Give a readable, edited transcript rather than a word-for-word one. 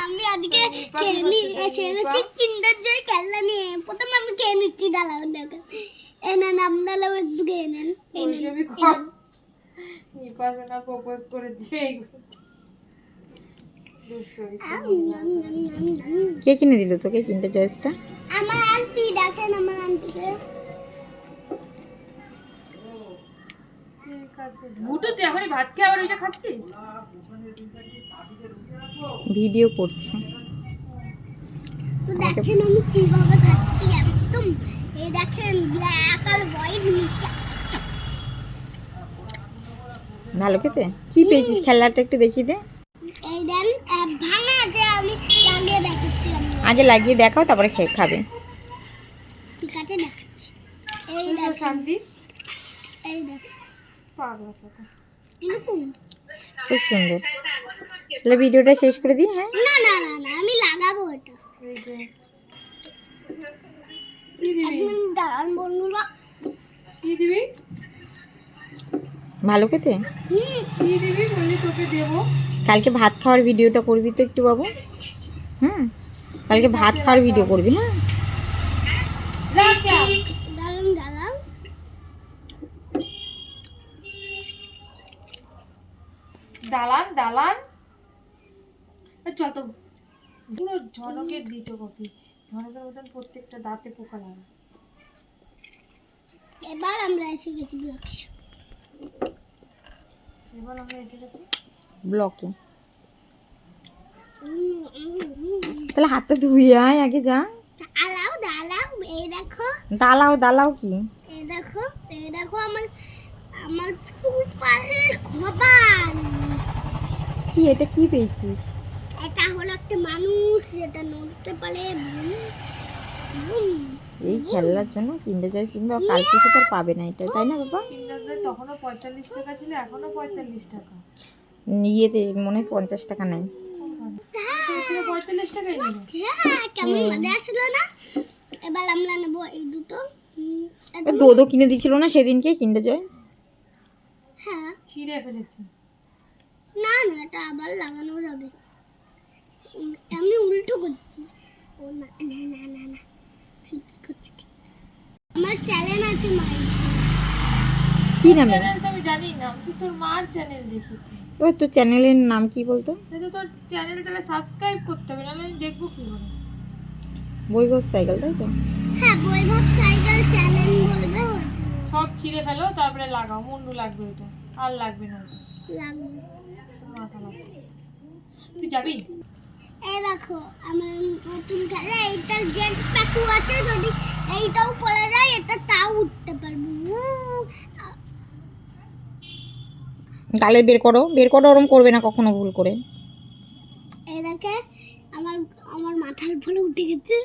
আমি আজকে এসে গেছি কিন্ডার জয় খেলনা নিয়ে। প্রথমে আমি খেয়ে নিচ্ছি, ডালাও দেখেন। এনে নাম ডালাও একটু খেয়ে নেন। নিপাশনা প্রপোজ করেছে। কে কিনে দিল তোকে কিন্ডার জয়সটা? আমার আন্টি, দেখেন আমার আন্টিকে। গুটু তুই এখনই ভাত খেয়ে আবার ওইটা খাচ্ছিস? ভিডিও করছে। তো দেখেন আমি কিভাবে খাচ্ছি একদম। এই দেখেন ব্ল্যাক আর হোয়াইট মিশা। ভালো খেতে? কি পেয়েছিস খেলনাটা একটু দেখিয়ে দে। এই দেন ভাঙা আছে, আমি লাগিয়ে দেখাচ্ছি। আগে লাগিয়ে দেখাও তারপরে খাবে। ঠিক আছে দেখাচ্ছি। এই দেখেন শান্তি, এই দেখেন পাগলা সাথে এরকম। খুব সুন্দর। তাহলে ভিডিওটা শেষ করে দিই। হ্যাঁ না না না না, আমি লাগাবো এটা। এই যে কি দিবি? একদম দাঁড়ান বন্ধুরা। কি দিবি? ভালো খেতে? কি দিবি বললি তোকে দেবো? কালকে ভাত খাওয়ার ভিডিওটা করবি তো একটু বাবু। কালকে ভাত খাওয়ার ভিডিও করবি। হ্যাঁ দাঁড়ান দাঁড়ান। দালান দালান চল তো। পুরো ঝনকের দিটো কপি, ঝনকের মতন প্রত্যেকটা দাঁতে পোকা লাগে। এবার আমরা এসে গেছি ব্লকে। এবার আমরা এসে গেছি ব্লকে। তাহলে হাতটা ধুয়ে আয় আগে যা। দাঁড়াও দাঁড়াও, এই দেখো। দালাও কি? এই দেখো, এই দেখো আমার আমার ফুলপালের খবর। কি এটা কি পেয়েছিস? এটা হলো একটা মানুষ যেটা নড়তে পারে। এই খেলার জন্য কিন্ডার জয় কিংবা কালকে সে তার পাবে না এটা, তাই না বাবা? কিন্ডারজয় তখনও 45 টাকা ছিল, এখনো 45 টাকা। ইয়েতে মনে হয় 50 টাকা নেই। পুরো 45 টাকাই নিল। হ্যাঁ, কেমন মজা আসলো না? এবার আমরা নেবো এই দুটো। দোদো কিনে দিছিল না সেদিনকে কিন্ডার জয়? হ্যাঁ, ছিঁড়ে ফেলেছি। না না, এটা আবার লাগানো যাবে। আমি উল্টো করছি। ও না না না না না, ঠিকই করছি ঠিক। আমার চ্যানেল আছে মাই। কি নামে? চ্যানেল তো আমি জানি না, আমি তো তোর মার চ্যানেল দেখেছি। ওই তো চ্যানেলের নাম কি বলতো? তো তোর চ্যানেল তাহলে সাবস্ক্রাইব করতে হবে, নাহলে আমি দেখবো কি করে? বৈভব সাইকেল, তাই তো? হ্যাঁ, বৈভব সাইকেল চ্যানেল বলবে হচ্ছে। সব ছিঁড়ে ফেলো তারপরে লাগাও, মুন্ডু লাগবে ওটা, আর লাগবে না ওটা। লাগবে। মাথা লাগবে। তুই যাবি? এই দেখো আমার নতুন খেলা, এইটা জেট প্যাকু আছে। যদি এইটাও পড়ে যায় এটা তাও উঠতে পারবো। গালে বের করো ওরম করবে না কখনো ভুল করে। এই দেখে আমার আমার মাথার উপরে উঠে গেছে।